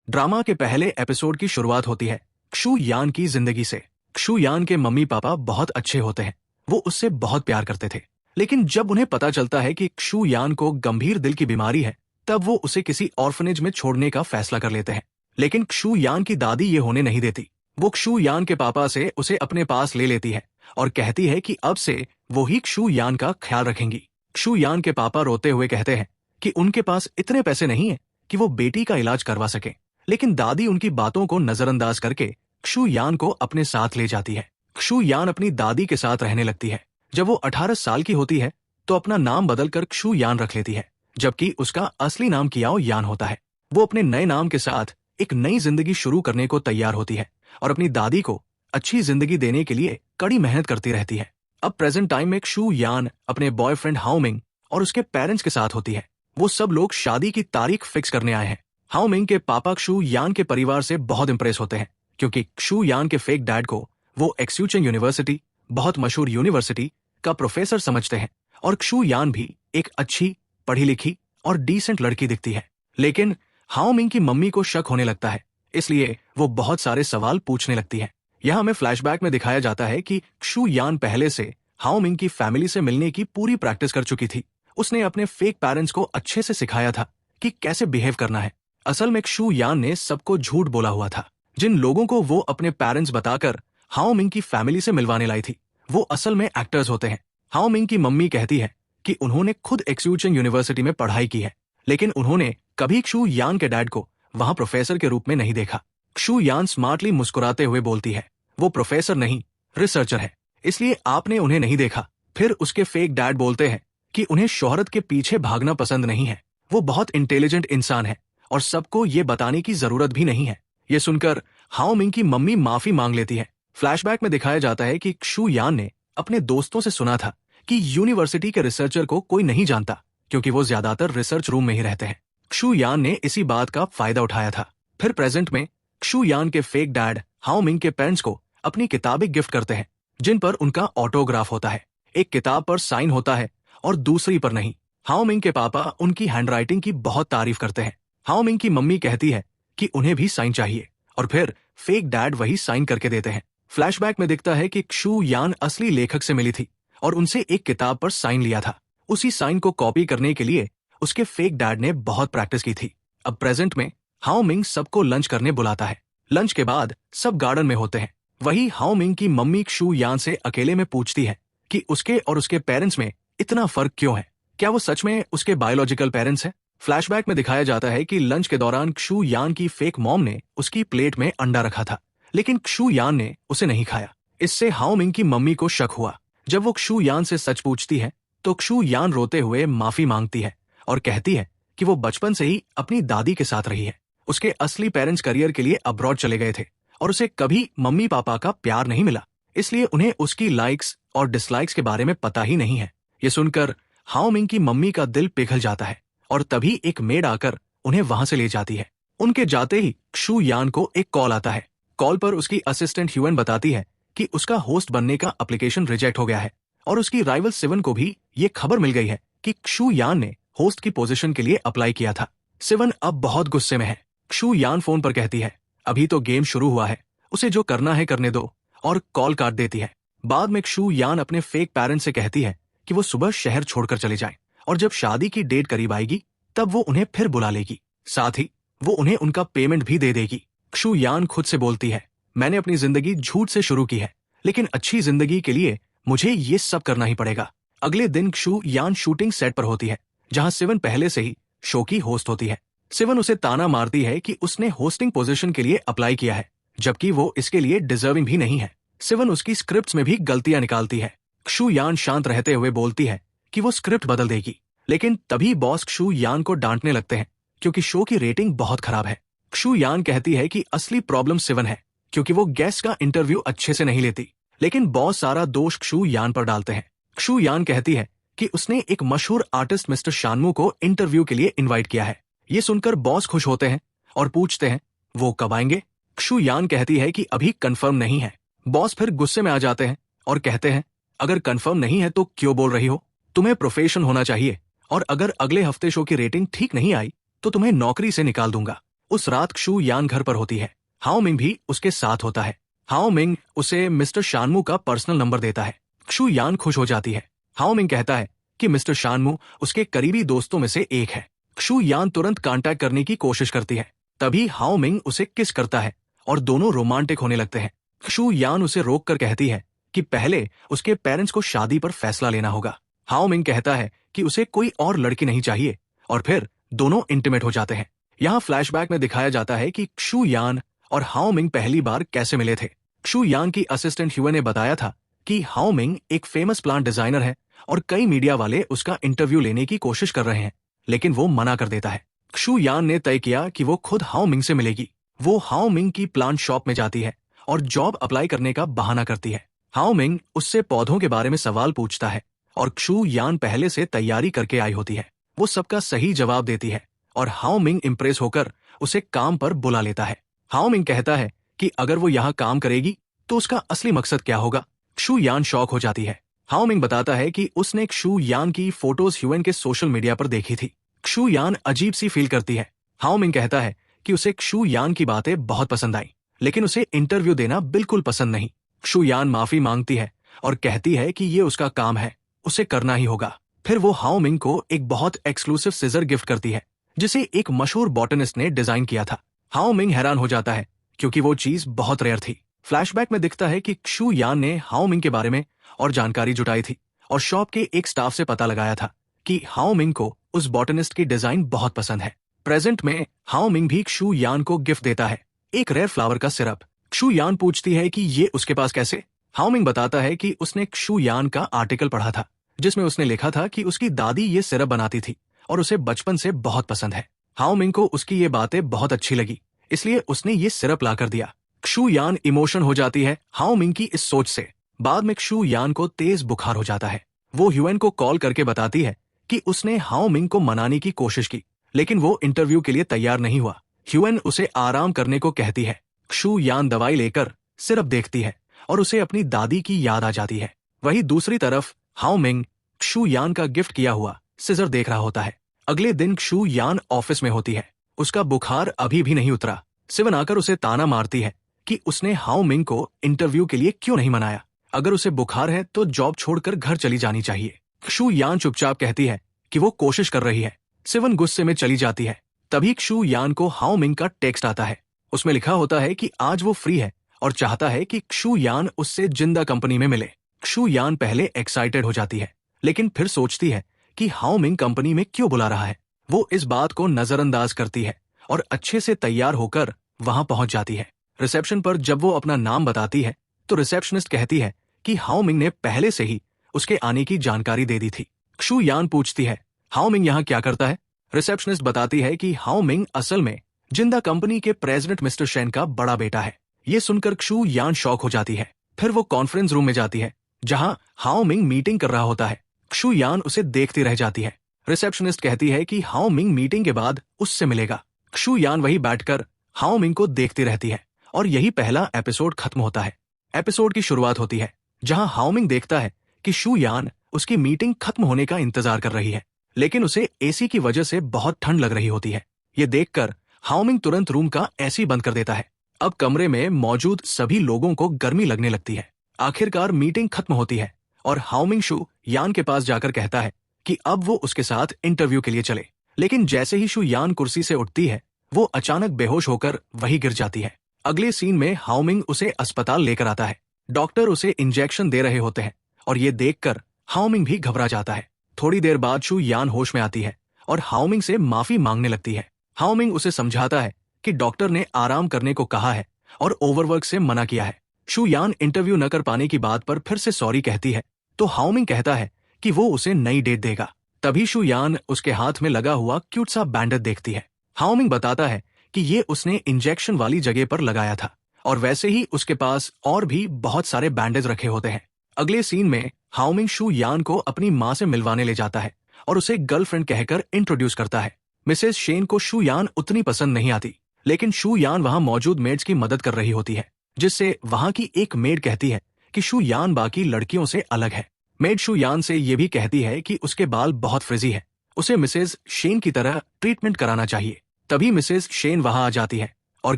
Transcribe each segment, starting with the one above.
Drama के पहले episode की शुरुआत होती है क्षु यान की जिंदगी से। क्षु यान के मम्मी पापा बहुत अच्छे होते हैं, वो उससे बहुत प्यार करते थे। लेकिन जब उन्हें पता चलता है कि क्षु यान को गंभीर दिल की बीमारी है, तब वो उसे किसी ऑर्फनेज में छोड़ने का फैसला कर लेते हैं। लेकिन क्षु यान की दादी ये होने नहीं देती। वो क्षु यान के पापा से उसे अपने पास ले लेती है और कहती है कि अब से वो ही क्षु यान का ख्याल रखेंगी। क्षु यान के पापा रोते हुए कहते हैं कि उनके पास इतने पैसे नहीं है कि वो बेटी का इलाज करवा सके। लेकिन दादी उनकी बातों को नजरअंदाज करके क्षु यान को अपने साथ ले जाती है। क्षु यान अपनी दादी के साथ रहने लगती है। जब वो 18 साल की होती है तो अपना नाम बदलकर क्षु यान रख लेती है, जबकि उसका असली नाम कियाओ यान होता है। वो अपने नए नाम के साथ एक नई जिंदगी शुरू करने को तैयार होती है और अपनी दादी को अच्छी जिंदगी देने के लिए कड़ी मेहनत करती रहती है। अब प्रेजेंट टाइम में क्षु यान अपने बॉयफ्रेंड हाओमिंग और उसके पेरेंट्स के साथ होती है। वो सब लोग शादी की तारीख फिक्स करने आए हैं। हाओमिंग के पापा क्षु यान के परिवार से बहुत इंप्रेस होते हैं, क्योंकि क्षु यान के फेक डैड को वो एक्स्यूचेंग यूनिवर्सिटी, बहुत मशहूर यूनिवर्सिटी का प्रोफेसर समझते हैं और क्षु यान भी एक अच्छी, पढ़ी लिखी और डिसेंट लड़की दिखती है। लेकिन हाओमिंग की मम्मी को शक होने लगता है, इसलिए वो बहुत सारे सवाल पूछने लगती है। यह हमें फ्लैशबैक में दिखाया जाता है कि क्षु यान पहले से हाओमिंग की फैमिली से मिलने की पूरी प्रैक्टिस कर चुकी थी। उसने अपने फेक पेरेंट्स को अच्छे से सिखाया था कि कैसे बिहेव करना है। असल में क्षु यान ने सबको झूठ बोला हुआ था। जिन लोगों को वो अपने पेरेंट्स बताकर हाओमिंग की फैमिली से मिलवाने लाई थी, वो असल में एक्टर्स होते हैं। हाओमिंग की मम्मी कहती है कि उन्होंने खुद एक्स्यूचेंग यूनिवर्सिटी में पढ़ाई की है, लेकिन उन्होंने कभी क्षु यान के डैड को वहां प्रोफेसर के रूप में नहीं देखा। क्षु यान स्मार्टली मुस्कुराते हुए बोलती है, वो प्रोफेसर नहीं, रिसर्चर है, इसलिए आपने उन्हें नहीं देखा। फिर उसके फेक डैड बोलते हैं कि उन्हें शोहरत के पीछे भागना पसंद नहीं है, वो बहुत इंटेलिजेंट इंसान है और सबको ये बताने की जरूरत भी नहीं है। ये सुनकर हाओमिंग की मम्मी माफी मांग लेती है। फ्लैशबैक में दिखाया जाता है कि क्षु यान ने अपने दोस्तों से सुना था कि यूनिवर्सिटी के रिसर्चर को कोई नहीं जानता, क्योंकि वो ज्यादातर रिसर्च रूम में ही रहते हैं। क्षु यान ने इसी बात का फायदा उठाया था। फिर प्रेजेंट में क्षु यान के फेक डैड हाओमिंग के पेरेंट्स को अपनी किताबें गिफ्ट करते हैं, जिन पर उनका ऑटोग्राफ होता है। एक किताब पर साइन होता है और दूसरी पर नहीं। हाओमिंग के पापा उनकी हैंडराइटिंग की बहुत तारीफ करते हैं। हाओमिंग की मम्मी कहती है कि उन्हें भी साइन चाहिए और फिर फेक डैड वही साइन करके देते हैं। फ्लैशबैक में दिखता है कि क्षु यान असली लेखक से मिली थी और उनसे एक किताब पर साइन लिया था। उसी साइन को कॉपी करने के लिए उसके फेक डैड ने बहुत प्रैक्टिस की थी। अब प्रेजेंट में हाओमिंग सबको लंच करने बुलाता है। लंच के बाद सब गार्डन में होते हैं। वही हाओमिंग की मम्मी क्षु यान से अकेले में पूछती है कि उसके और उसके पेरेंट्स में इतना फर्क क्यों है, क्या वो सच में उसके बायोलॉजिकल पेरेंट्स हैं? फ्लैशबैक में दिखाया जाता है कि लंच के दौरान क्षु यान की फेक मॉम ने उसकी प्लेट में अंडा रखा था, लेकिन क्षु यान ने उसे नहीं खाया। इससे हाओमिंग की मम्मी को शक हुआ। जब वो क्षु यान से सच पूछती है तो क्षु यान रोते हुए माफी मांगती है और कहती है कि वो बचपन से ही अपनी दादी के साथ रही है। उसके असली पेरेंट्स करियर के लिए अब्रॉड चले गए थे और उसे कभी मम्मी पापा का प्यार नहीं मिला, इसलिए उन्हें उसकी लाइक्स और डिसलाइक्स के बारे में पता ही नहीं है। ये सुनकर हाओमिंग की मम्मी का दिल पिघल जाता है और तभी एक मेड आकर उन्हें वहां से ले जाती है। उनके जाते ही क्षु यान को एक कॉल आता है। कॉल पर उसकी असिस्टेंट ह्यूएन बताती है कि उसका होस्ट बनने का एप्लीकेशन रिजेक्ट हो गया है और उसकी राइवल सिवन को भी ये खबर मिल गई है कि क्षु यान ने होस्ट की पोजीशन के लिए अप्लाई किया था। सिवन अब बहुत गुस्से में है। क्षु यान फोन पर कहती है, अभी तो गेम शुरू हुआ है, उसे जो करना है करने दो, और कॉल काट देती है। बाद में क्षु यान अपने फेक पेरेंट्स से कहती है कि वो सुबह शहर छोड़कर चले जाएं और जब शादी की डेट करीब आएगी तब वो उन्हें फिर बुला लेगी, साथ ही वो उन्हें उनका पेमेंट भी दे देगी। क्षु यान खुद से बोलती है, मैंने अपनी जिंदगी झूठ से शुरू की है, लेकिन अच्छी जिंदगी के लिए मुझे ये सब करना ही पड़ेगा। अगले दिन क्षु यान शूटिंग सेट पर होती है, जहां सिवन पहले से ही शो की होस्ट होती है। सिवन उसे ताना मारती है कि उसने होस्टिंग पोजीशन के लिए अप्लाई किया है, जबकि वो इसके लिए डिजर्विंग भी नहीं है। सिवन उसकी स्क्रिप्ट्स में भी गलतियां निकालती है। क्षु यान शांत रहते हुए बोलती है कि वो स्क्रिप्ट बदल देगी, लेकिन तभी बॉस क्षु यान को डांटने लगते हैं क्योंकि शो की रेटिंग बहुत खराब है। क्षु यान कहती है कि असली प्रॉब्लम सिवन है, क्योंकि वो गेस्ट का इंटरव्यू अच्छे से नहीं लेती, लेकिन बॉस सारा दोष क्षु यान पर डालते हैं। क्षु यान कहती है कि उसने एक मशहूर आर्टिस्ट मिस्टर शानमू को इंटरव्यू के लिए इनवाइट किया है। ये सुनकर बॉस खुश होते हैं और पूछते हैं वो कब आएंगे। क्षु यान कहती है कि अभी कंफर्म नहीं है। बॉस फिर गुस्से में आ जाते हैं और कहते हैं, अगर कंफर्म नहीं है तो क्यों बोल रही हो, तुम्हें प्रोफेशन होना चाहिए, और अगर अगले हफ्ते शो की रेटिंग ठीक नहीं आई तो तुम्हें नौकरी से निकाल दूंगा। उस रात क्षु यान घर पर होती है। हाओ मिंग भी उसके साथ होता है। हाओ मिंग उसे मिस्टर शानमू का पर्सनल नंबर देता है। क्षु यान खुश हो जाती है। हाओ मिंग कहता है कि मिस्टर शानमू उसके करीबी दोस्तों में से एक है। क्षु यान तुरंत कांटेक्ट करने की कोशिश करती है। तभी हाओ मिंग उसे किस करता है और दोनों रोमांटिक होने लगते हैं। क्षु यान उसे रोककर कहती है कि पहले उसके पेरेंट्स को शादी पर फैसला लेना होगा। हाओ मिंग कहता है कि उसे कोई और लड़की नहीं चाहिए और फिर दोनों इंटीमेट हो जाते हैं। यहाँ फ्लैशबैक में दिखाया जाता है कि क्षु यान और हाओ मिंग पहली बार कैसे मिले थे। क्षु यान की असिस्टेंट ह्यूए ने बताया था कि हाओ मिंग एक फेमस प्लांट डिजाइनर है और कई मीडिया वाले उसका इंटरव्यू लेने की कोशिश कर रहे हैं, लेकिन वो मना कर देता है। क्षु यान ने तय किया कि वो खुद हाओ मिंग से मिलेगी। वो हाओ मिंग की प्लांट शॉप में जाती है और जॉब अप्लाई करने का बहाना करती है। हाओ मिंग उससे पौधों के बारे में सवाल पूछता है और क्षु यान पहले से तैयारी करके आई होती है। वो सबका सही जवाब देती है और हाओ मिंग इम्प्रेस होकर उसे काम पर बुला लेता है। हाओ मिंग कहता है कि अगर वो यहाँ काम करेगी तो उसका असली मकसद क्या होगा। क्षु यान शॉक हो जाती है। हाओ मिंग बताता है कि उसने क्षु यान की फोटोज ह्यूएन के सोशल मीडिया पर देखी थी। क्षु यान अजीब सी फील करती है। हाओ मिंग कहता है कि उसे क्षु यान की बातें बहुत पसंद आई, लेकिन उसे इंटरव्यू देना बिल्कुल पसंद नहीं। क्षु यान माफी मांगती है और कहती है कि ये उसका काम है, उसे करना ही होगा। फिर वो हाओ मिंग को एक बहुत एक्सक्लूसिव सिजर गिफ्ट करती है जिसे एक मशहूर बॉटनिस्ट ने डिजाइन किया था। हाओ मिंग हैरान हो जाता है क्योंकि वो चीज बहुत रेयर थी। फ्लैशबैक में दिखता है कि क्षु यान ने हाओ मिंग के बारे में और जानकारी जुटाई थी और शॉप के एक स्टाफ से पता लगाया था कि हाओ मिंग को उस बॉटनिस्ट की डिजाइन बहुत पसंद है। प्रेजेंट में हाओ मिंग भी क्षु यान को गिफ्ट देता है, एक रेयर फ्लावर का सिरप। क्षु यान पूछती है कि ये उसके पास कैसे। हाओ मिंग बताता है कि उसने क्षु यान का आर्टिकल पढ़ा था जिसमें उसने लिखा था कि उसकी दादी ये सिरप बनाती थी और उसे बचपन से बहुत पसंद है। हाओ मिंग को उसकी ये बातें बहुत अच्छी लगी, इसलिए उसने ये सिरप लाकर दिया। क्षु यान इमोशन हो जाती है हाओ मिंग की इस सोच से। बाद में क्षु यान को तेज बुखार हो जाता है। वो ह्यूएन को कॉल करके बताती है कि उसने हाओ मिंग को मनाने की कोशिश की, लेकिन वो इंटरव्यू के लिए तैयार नहीं हुआ। ह्यूएन उसे आराम करने को कहती है। क्षु यान दवाई लेकर सिरप देखती है और उसे अपनी दादी की याद आ जाती है। वहीं दूसरी तरफ हाओ मिंग क्षु यान का गिफ्ट किया हुआ सिजर देख रहा होता है। अगले दिन क्षु यान ऑफिस में होती है। उसका बुखार अभी भी नहीं उतरा। सिवन आकर उसे ताना मारती है कि उसने हाओ मिंग को इंटरव्यू के लिए क्यों नहीं मनाया। अगर उसे बुखार है तो जॉब छोड़कर घर चली जानी चाहिए। क्षु यान चुपचाप कहती है कि वो कोशिश कर रही है। सिवन गुस्से में चली जाती है। तभी क्षु यान को हाओ मिंग का टेक्स्ट आता है। उसमें लिखा होता है कि आज वो फ्री है और चाहता है कि क्षु यान उससे जिंदा कंपनी में मिले। क्षु यान पहले एक्साइटेड हो जाती है, लेकिन फिर सोचती है कि हाओ मिंग कंपनी में क्यों बुला रहा है। वो इस बात को नजरअंदाज करती है और अच्छे से तैयार होकर वहां पहुंच जाती है। रिसेप्शन पर जब वो अपना नाम बताती है तो रिसेप्शनिस्ट कहती है कि हाओ मिंग ने पहले से ही उसके आने की जानकारी दे दी थी। क्षु यान पूछती है हाओ मिंग यहाँ क्या करता है। रिसेप्शनिस्ट बताती है कि हाओ मिंग असल में जिंदा कंपनी के प्रेसिडेंट मिस्टर शेन का बड़ा बेटा है। ये सुनकर क्षु यान शॉक हो जाती है। फिर वो कॉन्फ्रेंस रूम में जाती है जहां हाओ मिंग मीटिंग कर रहा होता है। क्षु यान उसे देखती रह जाती है। रिसेप्शनिस्ट कहती है कि हाओ मिंग मीटिंग के बाद उससे मिलेगा। क्षु यान वही बैठकर हाओ मिंग को देखती रहती है और यही पहला एपिसोड खत्म होता है। एपिसोड की शुरुआत होती है जहां हाओ मिंग देखता है कि क्षु यान उसकी मीटिंग खत्म होने का इंतजार कर रही है, लेकिन उसे एसी की वजह से बहुत ठंड लग रही होती है। ये देखकर हाओ मिंग तुरंत रूम का एसी बंद कर देता है। अब कमरे में मौजूद सभी लोगों को गर्मी लगने लगती है। आखिरकार मीटिंग खत्म होती है और हाओ मिंग क्षु यान के पास जाकर कहता है कि अब वो उसके साथ इंटरव्यू के लिए चले, लेकिन जैसे ही क्षु यान कुर्सी से उठती है वो अचानक बेहोश होकर वहीं गिर जाती है। अगले सीन में हाओ मिंग उसे अस्पताल लेकर आता है। डॉक्टर उसे इंजेक्शन दे रहे होते हैं और ये देखकर हाओ मिंग भी घबरा जाता है। थोड़ी देर बाद क्षु यान होश में आती है और हाओ मिंग से माफी मांगने लगती है। हाओ मिंग उसे समझाता है कि डॉक्टर ने आराम करने को कहा है और ओवरवर्क से मना किया है। क्षु यान इंटरव्यू न कर पाने की बात पर फिर से सॉरी कहती है तो हाओ मिंग कहता है कि वो उसे नई डेट देगा। तभी क्षु यान उसके हाथ में लगा हुआ क्यूट सा बैंडेज देखती है। हाओ मिंग बताता है कि ये उसने इंजेक्शन वाली जगह पर लगाया था और वैसे ही उसके पास और भी बहुत सारे बैंडेज रखे होते हैं। अगले सीन में हाओ मिंग क्षु यान को अपनी माँ से मिलवाने ले जाता है और उसे गर्लफ्रेंड कहकर इंट्रोड्यूस करता है। मिसेस शेन को क्षु यान उतनी पसंद नहीं आती, लेकिन क्षु यान वहां मौजूद मेड्स की मदद कर रही होती है, जिससे वहां की एक मेड कहती है कि क्षु यान बाकी लड़कियों से अलग है। मेड क्षु यान से ये भी कहती है कि उसके बाल बहुत फ्रिजी है, उसे मिसेस शेन की तरह ट्रीटमेंट कराना चाहिए। तभी मिसेज शेन वहां आ जाती है और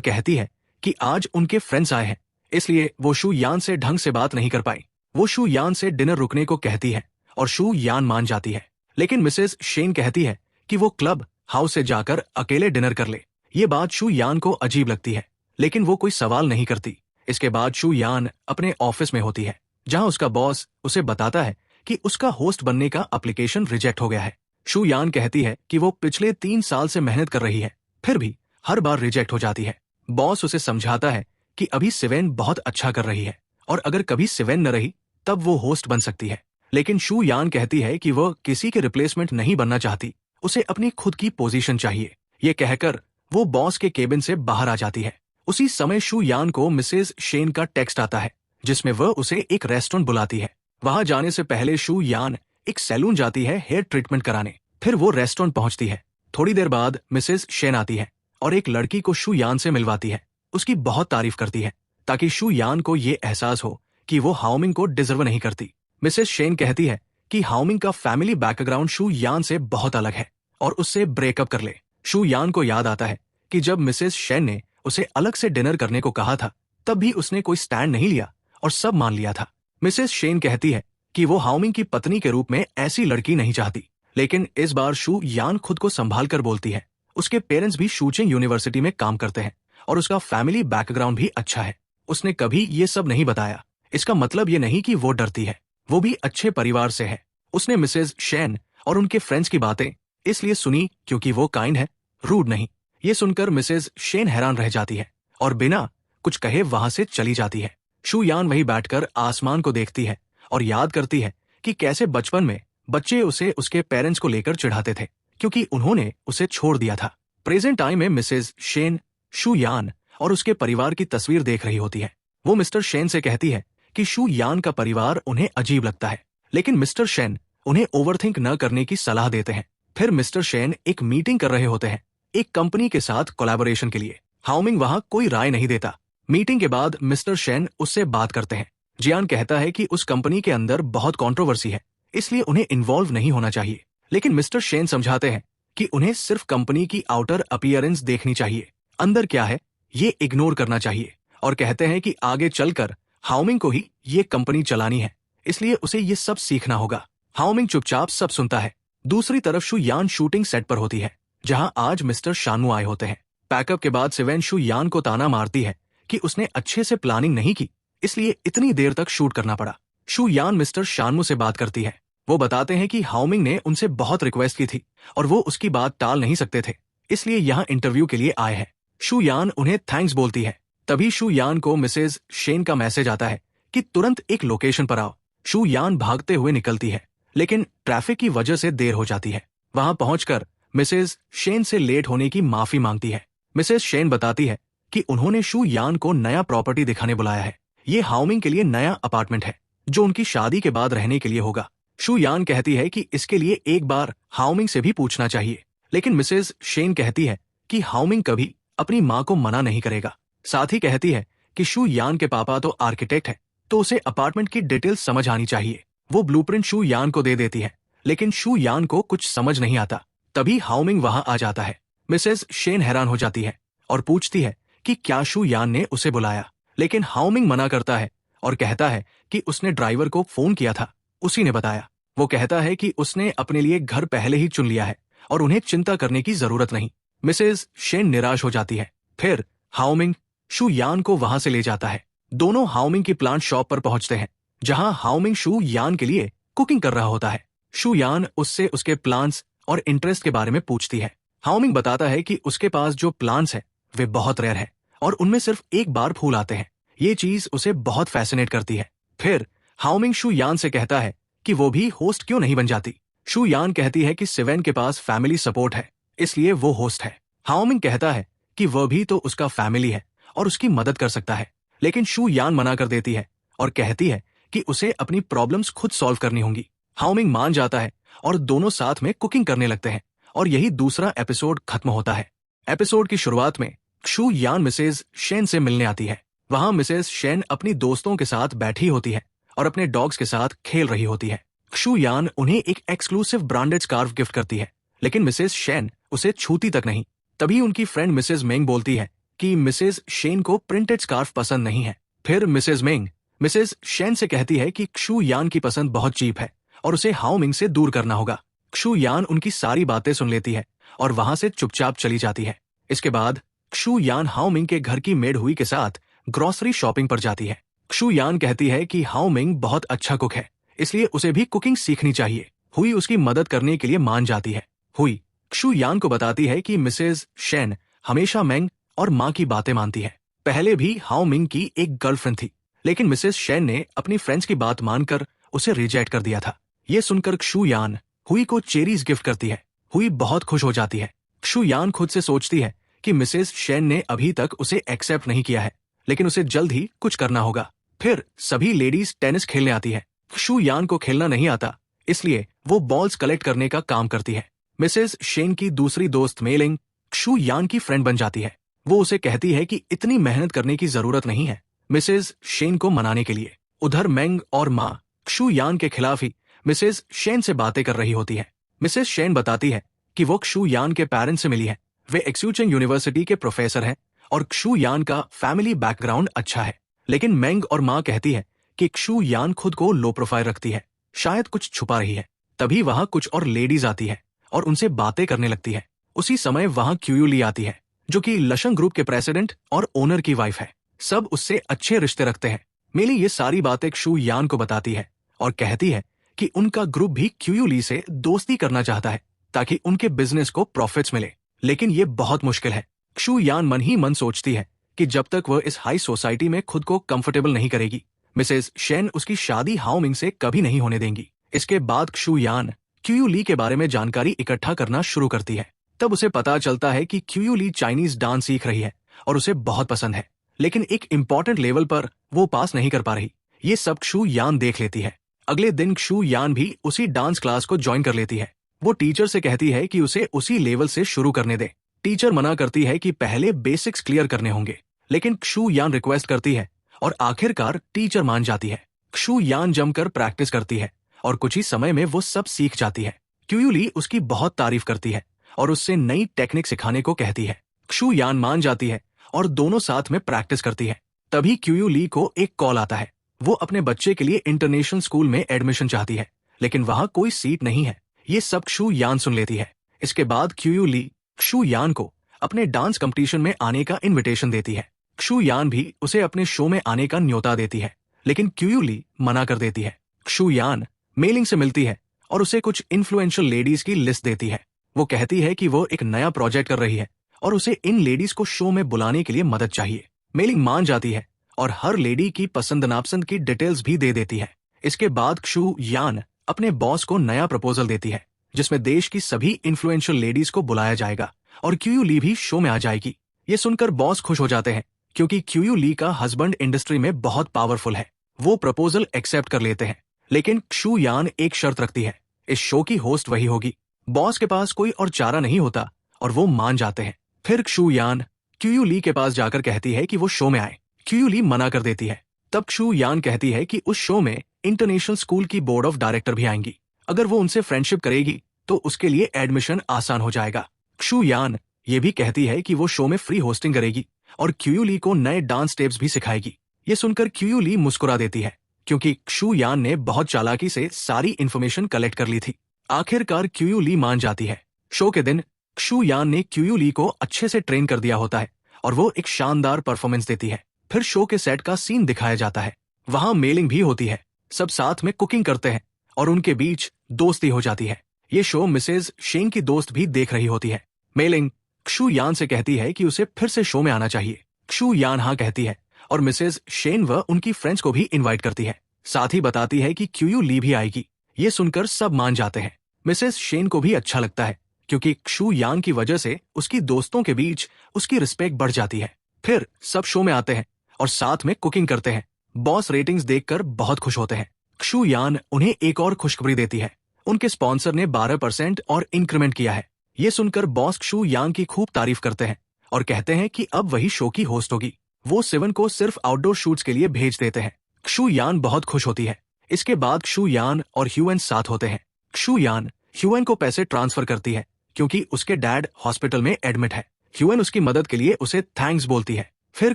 कहती है कि आज उनके फ्रेंड्स आए हैं, इसलिए वो शू यान से ढंग से बात नहीं कर पाई। वो शू यान से डिनर रुकने को कहती है और शू यान मान जाती है, लेकिन मिसेज शेन कहती है कि वो क्लब हाउस से जाकर अकेले डिनर कर ले। ये बात शू यान को अजीब लगती है, लेकिन वो कोई सवाल नहीं करती। इसके बाद शू यान अपने ऑफिस में होती है, जहां उसका बॉस उसे बताता है कि उसका होस्ट बनने का एप्लीकेशन रिजेक्ट हो गया है। शू यान कहती है कि वो पिछले 3 साल से मेहनत कर रही है, फिर भी हर बार रिजेक्ट हो जाती है। बॉस उसे समझाता है कि अभी सिवेन बहुत अच्छा कर रही है और अगर कभी सिवेन न रही तब वो होस्ट बन सकती है। लेकिन शू यान कहती है कि वह किसी के रिप्लेसमेंट नहीं बनना चाहती, उसे अपनी खुद की पोजीशन चाहिए। ये कहकर वो बॉस के केबिन से बाहर आ जाती है। उसी समय शू यान को मिसेज शेन का टेक्स्ट आता है, जिसमें वह उसे एक रेस्टोरेंट बुलाती है। वहां जाने से पहले शू यान एक सैलून जाती है हेयर ट्रीटमेंट कराने। फिर वो रेस्टोरेंट पहुंचती है। थोड़ी देर बाद मिसेज शेन आती है और एक लड़की को शू यान से मिलवाती है। उसकी बहुत तारीफ करती है ताकि शू यान को ये एहसास हो कि वो हाओमिंग को डिजर्व नहीं करती। मिसेज शेन कहती है कि हाओमिंग का फैमिली बैकग्राउंड शू यान से बहुत अलग है और उससे ब्रेकअप कर ले। शू यान को याद आता है कि जब मिसेज शेन ने उसे अलग से डिनर करने को कहा था, तब भी उसने कोई स्टैंड नहीं लिया और सब मान लिया था। मिसेज शेन कहती है कि वो हाओमिंग की पत्नी के रूप में ऐसी लड़की नहीं चाहती, लेकिन इस बार शू यान खुद को संभाल कर बोलती है। उसके पेरेंट्स भी शूचिंग यूनिवर्सिटी में काम करते हैं और उसका फैमिली बैकग्राउंड भी अच्छा है। उसने कभी ये सब नहीं बताया। इसका मतलब ये नहीं कि वो डरती है, वो भी अच्छे परिवार से है। उसने मिसेज शेन और उनके फ्रेंड्स की बातें इसलिए सुनी क्योंकि वो काइंड है, रूड नहीं। ये सुनकर मिसेज शेन हैरान रह जाती है और बिना कुछ कहे वहां से चली जाती है। शू यान वहीं बैठकर आसमान को देखती है और याद करती है कि कैसे बचपन में बच्चे उसे उसके पेरेंट्स को लेकर चिढ़ाते थे क्योंकि उन्होंने उसे छोड़ दिया था। प्रेजेंट टाइम में मिसेज शेन शू यान और उसके परिवार की तस्वीर देख रही होती है। वो मिस्टर शेन से कहती है कि शू यान का परिवार उन्हें अजीब लगता है, लेकिन मिस्टर शेन उन्हें ओवरथिंक न करने की सलाह देते हैं। फिर मिस्टर शेन एक मीटिंग कर रहे होते हैं एक कंपनी के साथ कोलैबोरेशन के लिए। हाओमिंग वहां कोई राय नहीं देता। मीटिंग के बाद मिस्टर शेन उससे बात करते हैं। जियान कहता है कि उस कंपनी के अंदर बहुत कंट्रोवर्सी है, इसलिए उन्हें इन्वॉल्व नहीं होना चाहिए, लेकिन मिस्टर शेन समझाते हैं कि उन्हें सिर्फ कंपनी की आउटर अपीयरेंस देखनी चाहिए, अंदर क्या है ये इग्नोर करना चाहिए, और कहते हैं कि आगे चलकर हाओमिंग को ही ये कंपनी चलानी है, इसलिए उसे ये सब सीखना होगा। हाओमिंग चुपचाप सब सुनता है। दूसरी तरफ शू यान शूटिंग सेट पर होती है, जहां आज मिस्टर शानमू आए होते हैं। पैकअप के बाद सिवेन शू यान को ताना मारती है कि उसने अच्छे से प्लानिंग नहीं की, इसलिए इतनी देर तक शूट करना पड़ा। शू यान मिस्टर शानमू से बात करती है। वो बताते हैं कि हाओमिंग ने उनसे बहुत रिक्वेस्ट की थी और वो उसकी बात टाल नहीं सकते थे, इसलिए यहाँ इंटरव्यू के लिए आए हैं। शू यान उन्हें थैंक्स बोलती है। तभी शू यान को मिसेज शेन का मैसेज आता है कि तुरंत एक लोकेशन पर आओ। शू यान भागते हुए निकलती है, लेकिन ट्रैफिक की वजह से देर हो जाती है। वहां पहुंचकर मिसेज शेन से लेट होने की माफी मांगती है। मिसेज शेन बताती है कि उन्होंने शू यान को नया प्रॉपर्टी दिखाने बुलाया है। ये हाओमिंग के लिए नया अपार्टमेंट है जो उनकी शादी के बाद रहने के लिए होगा। शू यान कहती है कि इसके लिए एक बार हाओमिंग से भी पूछना चाहिए, लेकिन मिसेज शेन कहती है कि हाओमिंग कभी अपनी मां को मना नहीं करेगा। साथ ही कहती है कि शू यान के पापा तो आर्किटेक्ट है, तो उसे अपार्टमेंट की डिटेल्स समझ आनी चाहिए। वो ब्लूप्रिंट शू यान को दे देती है, लेकिन शू यान को कुछ समझ नहीं आता। तभी हाओमिंग वहां आ जाता है। मिसेज शेन हैरान हो जाती है और पूछती है कि क्या शू यान ने उसे बुलाया, लेकिन हाओमिंग मना करता है और कहता है कि उसने ड्राइवर को फोन किया था, उसी ने बताया। वो कहता है कि उसने अपने लिए घर पहले ही चुन लिया है और उन्हें चिंता करने की जरूरत नहीं। मिसेज शेन निराश हो जाती है। फिर हाओमिंग शू यान को वहां से ले जाता है। दोनों हाओमिंग की प्लांट शॉप पर पहुंचते हैं, जहां हाओमिंग शू यान के लिए कुकिंग कर रहा होता है। शू यान उससे उसके प्लांट्स और इंटरेस्ट के बारे में पूछती है। हाओमिंग बताता है कि उसके पास जो प्लांट्स है वे बहुत रेयर है और उनमें सिर्फ एक बार फूल आते हैं। ये चीज उसे बहुत फैसिनेट करती है। फिर हाओमिंग शू यान से कहता है कि वो भी होस्ट क्यों नहीं बन जाती। शू यान कहती है कि सिवेन के पास फैमिली सपोर्ट है, इसलिए वो होस्ट है। हाओमिंग कहता है कि वह भी तो उसका फैमिली है और उसकी मदद कर सकता है, लेकिन शू यान मना कर देती है और कहती है कि उसे अपनी प्रॉब्लम्स खुद सॉल्व करनी होंगी। हाओमिंग मान जाता है और दोनों साथ में कुकिंग करने लगते हैं और यही दूसरा एपिसोड खत्म होता है। एपिसोड की शुरुआत में शू यान मिसेज शेन से मिलने आती है। वहां मिसेज शेन अपनी दोस्तों के साथ बैठी होती है और अपने डॉग्स के साथ खेल रही होती है। शू यान उन्हें एक एक्सक्लूसिव ब्रांडेड स्कार्फ गिफ्ट करती है, लेकिन मिसेज शेन उसे छूती तक नहीं। तभी उनकी फ्रेंड मिसेज मेंग बोलती है कि मिसेज शेन को प्रिंटेड स्कार्फ पसंद नहीं है। फिर मिसेज मेंग मिसेज शेन से कहती है कि क्षु यान की पसंद बहुत चीप है और उसे हाओ मिंग से दूर करना होगा। क्षु यान उनकी सारी बातें सुन लेती है और वहां से चुपचाप चली जाती है। इसके बाद क्षु यान हाओ मिंग के घर की मेड हुई के साथ ग्रोसरी शॉपिंग पर जाती है। क्षु यान कहती है कि हाओ मिंग बहुत अच्छा कुक है, इसलिए उसे भी कुकिंग सीखनी चाहिए। हुई उसकी मदद करने के लिए मान जाती है। हुई क्षु यान को बताती है कि मिसेज शेन हमेशा मेंग और माँ की बातें मानती है। पहले भी हाओ मिंग की एक गर्लफ्रेंड थी, लेकिन मिसेज शेन ने अपनी फ्रेंड्स की बात मानकर उसे रिजेक्ट कर दिया था। ये सुनकर क्षु यान हुई को चेरीज गिफ्ट करती है। हुई बहुत खुश हो जाती है। क्षु यान खुद से सोचती है कि मिसेज शेन ने अभी तक उसे एक्सेप्ट नहीं किया है, लेकिन उसे जल्द ही कुछ करना होगा। फिर सभी लेडीज टेनिस खेलने आती है। क्षु यान को खेलना नहीं आता, इसलिए वो बॉल्स कलेक्ट करने का काम करती है। मिसेज शेन की दूसरी दोस्त मेलिंग क्षु यान की फ्रेंड बन जाती है। वो उसे कहती है कि इतनी मेहनत करने की जरूरत नहीं है मिसेज शेन को मनाने के लिए। उधर मेंग और माँ क्षु यान के खिलाफ ही मिसेज शेन से बातें कर रही होती है। मिसेज शेन बताती है कि वो क्षु यान के पेरेंट्स से मिली है। वे एक्सूचेंग यूनिवर्सिटी के प्रोफेसर हैं और क्षु यान का फैमिली बैकग्राउंड अच्छा है। लेकिन मेंग और माँ कहती है कि क्षु यान खुद को लो प्रोफाइल रखती है, शायद कुछ छुपा रही है। तभी वहां कुछ और लेडीज आती है और उनसे बातें करने लगती है। उसी समय वहां क्यूयू ली आती है, जो कि लशंग ग्रुप के प्रेसिडेंट और ओनर की वाइफ है। सब उससे अच्छे रिश्ते रखते हैं। मेली ये सारी बातें क्षु यान को बताती है और कहती है कि उनका ग्रुप भी क्यूयू ली से दोस्ती करना चाहता है ताकि उनके बिजनेस को प्रॉफिट्स मिले, लेकिन ये बहुत मुश्किल है। क्षु यान मन ही मन सोचती है कि जब तक वह इस हाई सोसाइटी में खुद को कंफर्टेबल नहीं करेगी, मिसेज शेन उसकी शादी हाओ मिंग से कभी नहीं होने देंगी। इसके बाद क्षु यान क्यूयू ली के बारे में जानकारी इकट्ठा करना शुरू करती है। तब उसे पता चलता है कि क्यूयू ली चाइनीज डांस सीख रही है और उसे बहुत पसंद है, लेकिन एक इम्पॉर्टेंट लेवल पर वो पास नहीं कर पा रही। ये सब क्षु यान देख लेती है। अगले दिन क्षु यान भी उसी डांस क्लास को ज्वाइन कर लेती है। वो टीचर से कहती है कि उसे उसी लेवल से शुरू करने दे। टीचर मना करती है कि पहले बेसिक्स क्लियर करने होंगे, लेकिन क्षु यान रिक्वेस्ट करती है और आखिरकार टीचर मान जाती है। क्षु यान जमकर प्रैक्टिस करती है और कुछ ही समय में वो सब सीख जाती है। क्यूयू ली उसकी बहुत तारीफ करती है और उससे नई टेक्निक सिखाने को कहती है। क्षु यान मान जाती है और दोनों साथ में प्रैक्टिस करती है। तभी क्यूयू ली को एक कॉल आता है। वो अपने बच्चे के लिए इंटरनेशनल स्कूल में एडमिशन चाहती है, लेकिन वहां कोई सीट नहीं है। ये सब क्षु यान सुन लेती है। इसके बाद क्यूयू ली क्षु यान को अपने डांस कंपटीशन में आने का इन्विटेशन देती है। क्षु यान भी उसे अपने शो में आने का न्योता देती है, लेकिन क्यूयू ली मना कर देती है। क्षु यान मेलिंग से मिलती है और उसे कुछ इन्फ्लुएंशियल लेडीज की लिस्ट देती है। वो कहती है कि वो एक नया प्रोजेक्ट कर रही है और उसे इन लेडीज को शो में बुलाने के लिए मदद चाहिए। मेलिंग मान जाती है और हर लेडी की पसंद नापसंद की डिटेल्स भी दे देती है। इसके बाद क्षु यान अपने बॉस को नया प्रपोजल देती है, जिसमें देश की सभी इन्फ्लुएंशियल लेडीज को बुलाया जाएगा और क्यूयू ली भी शो में आ जाएगी। ये सुनकर बॉस खुश हो जाते हैं, क्योंकि क्यूयू ली का हस्बैंड इंडस्ट्री में बहुत पावरफुल है। वो प्रपोजल एक्सेप्ट कर लेते हैं, लेकिन क्षु यान एक शर्त रखती है, इस शो की होस्ट वही होगी। बॉस के पास कोई और चारा नहीं होता और वो मान जाते हैं। फिर क्षु यान क्यूयू ली के पास जाकर कहती है कि वो शो में आए। क्यूयू ली मना कर देती है। तब क्षु यान कहती है कि उस शो में इंटरनेशनल स्कूल की बोर्ड ऑफ डायरेक्टर भी आएंगी। अगर वो उनसे फ्रेंडशिप करेगी तो उसके लिए एडमिशन आसान हो जाएगा। क्षु यान ये भी कहती है कि वो शो में फ्री होस्टिंग करेगी और क्यूयू ली को नए डांस स्टेप्स भी सिखाएगी। ये सुनकर क्यूयू ली मुस्कुरा देती है, क्योंकि क्षु यान ने बहुत चालाकी से सारी इंफॉर्मेशन कलेक्ट कर ली थी। आखिरकार क्यूयू ली मान जाती है। शो के दिन क्षु यान ने क्यूयू ली को अच्छे से ट्रेन कर दिया होता है और वो एक शानदार परफॉर्मेंस देती है। फिर शो के सेट का सीन दिखाया जाता है। वहां मेलिंग भी होती है। सब साथ में कुकिंग करते हैं और उनके बीच दोस्ती हो जाती है। ये शो मिसेज शेन की दोस्त भी देख रही होती है। मेलिंग क्षु यान से कहती है कि उसे फिर से शो में आना चाहिए। क्षु यान हाँ कहती है और मिसेज शेन व उनकी फ्रेंड्स को भी इनवाइट करती है। साथ ही बताती है कि क्यूयू ली भी आएगी। ये सुनकर सब मान जाते हैं। मिसेज शेन को भी अच्छा लगता है, क्योंकि क्षु यान की वजह से उसकी दोस्तों के बीच उसकी रिस्पेक्ट बढ़ जाती है। फिर सब शो में आते हैं और साथ में कुकिंग करते हैं। बॉस रेटिंग्स देखकर बहुत खुश होते हैं। क्षु यान उन्हें एक और खुशखबरी देती है। उनके स्पॉन्सर ने 12% और इंक्रीमेंट किया है। ये सुनकर बॉस क्षु यान की खूब तारीफ करते हैं और कहते हैं कि अब वही शो की होस्ट होगी। वो सेवन को सिर्फ आउटडोर शूट्स के लिए भेज देते हैं। क्षु यान बहुत खुश होती है। इसके बाद क्षु यान और ह्यूएन साथ होते हैं। क्षु यान ह्यूएन को पैसे ट्रांसफर करती है, क्योंकि उसके डैड हॉस्पिटल में एडमिट है। ह्यूएन उसकी मदद के लिए उसे थैंक्स बोलती है। फिर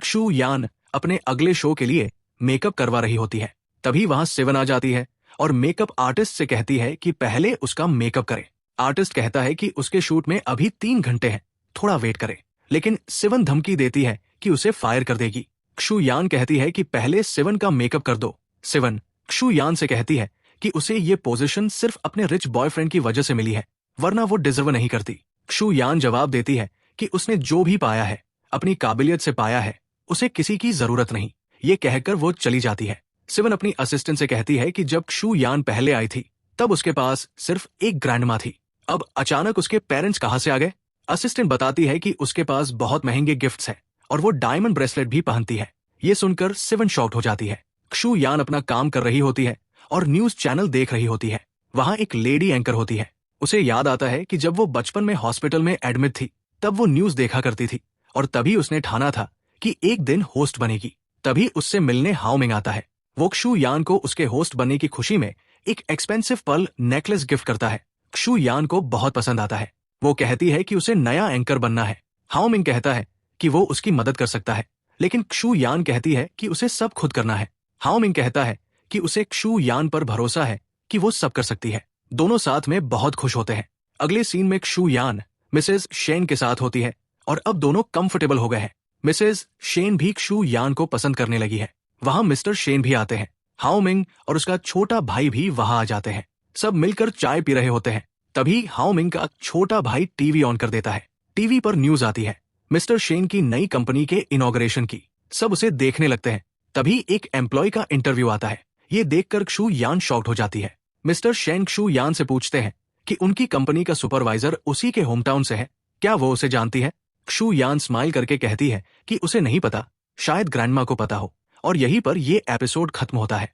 क्षु यान अपने अगले शो के लिए मेकअप करवा रही होती है। तभी वहां सेवन आ जाती है और मेकअप आर्टिस्ट से कहती है कि पहले उसका मेकअप करे। आर्टिस्ट कहता है कि उसके शूट में अभी 3 घंटे हैं, थोड़ा वेट करे। लेकिन सेवन धमकी देती है कि उसे फायर कर देगी। क्षु यान कहती है कि पहले सेवन का मेकअप कर दो। सेवन क्षु यान से कहती है कि उसे ये पोजीशन सिर्फ अपने रिच बॉयफ्रेंड की वजह से मिली है, वरना वो डिजर्व नहीं करती। क्षु यान जवाब देती है कि उसने जो भी पाया है अपनी काबिलियत से पाया है, उसे किसी की जरूरत नहीं। ये कहकर वो चली जाती है। सेवन अपनी असिस्टेंट से कहती है कि जब क्षु यान पहले आई थी तब उसके पास सिर्फ एक ग्रैंडमा थी, अब अचानक उसके पेरेंट्स कहां से आ गए। असिस्टेंट बताती है कि उसके पास बहुत महंगे गिफ्ट्स हैं और वो डायमंड ब्रेसलेट भी पहनती है। ये सुनकर सेवन शॉक्ड हो जाती है। क्षु यान अपना काम कर रही होती है और न्यूज चैनल देख रही होती है। वहां एक लेडी एंकर होती है। उसे याद आता है कि जब वो बचपन में हॉस्पिटल में एडमिट थी तब वो न्यूज देखा करती थी और तभी उसने ठाना था कि एक दिन होस्ट बनेगी। तभी उससे मिलने हाओ मिंग आता है। वो क्षु यान को उसके होस्ट बनने की खुशी में एक एक्सपेंसिव पर्ल नेकलेस गिफ्ट करता है। क्षु यान को बहुत पसंद आता है। वो कहती है कि उसे नया एंकर बनना है। हाओ मिंग कहता है कि वो उसकी मदद कर सकता है, लेकिन क्षु यान कहती है कि उसे सब खुद करना है। हाओ मिंग कहता है कि उसे क्षु यान पर भरोसा है कि वो सब कर सकती है। दोनों साथ में बहुत खुश होते हैं। अगले सीन में क्षु यान मिसेज शेन के साथ होती है और अब दोनों कंफर्टेबल हो गए हैं। मिसेज शेन भी क्षु यान को पसंद करने लगी है। वहां मिस्टर शेन भी आते हैं। हाओ मिंग और उसका छोटा भाई भी वहां आ जाते हैं। सब मिलकर चाय पी रहे होते हैं। तभी हाओ मिंग का छोटा भाई टीवी ऑन कर देता है। टीवी पर न्यूज आती है मिस्टर शेन की नई कंपनी के इनॉग्रेशन की। सब उसे देखने लगते हैं। तभी एक एम्प्लॉय का इंटरव्यू आता है। ये देखकर क्षु यान शॉक्ड हो जाती है। मिस्टर शेन क्षु यान से पूछते हैं कि उनकी कंपनी का सुपरवाइजर उसी के होम टाउन से है, क्या वो उसे जानती है। क्षु यान स्माइल करके कहती है कि उसे नहीं पता, शायद ग्रैंडमा को पता हो। और यहीं पर ये एपिसोड खत्म होता है।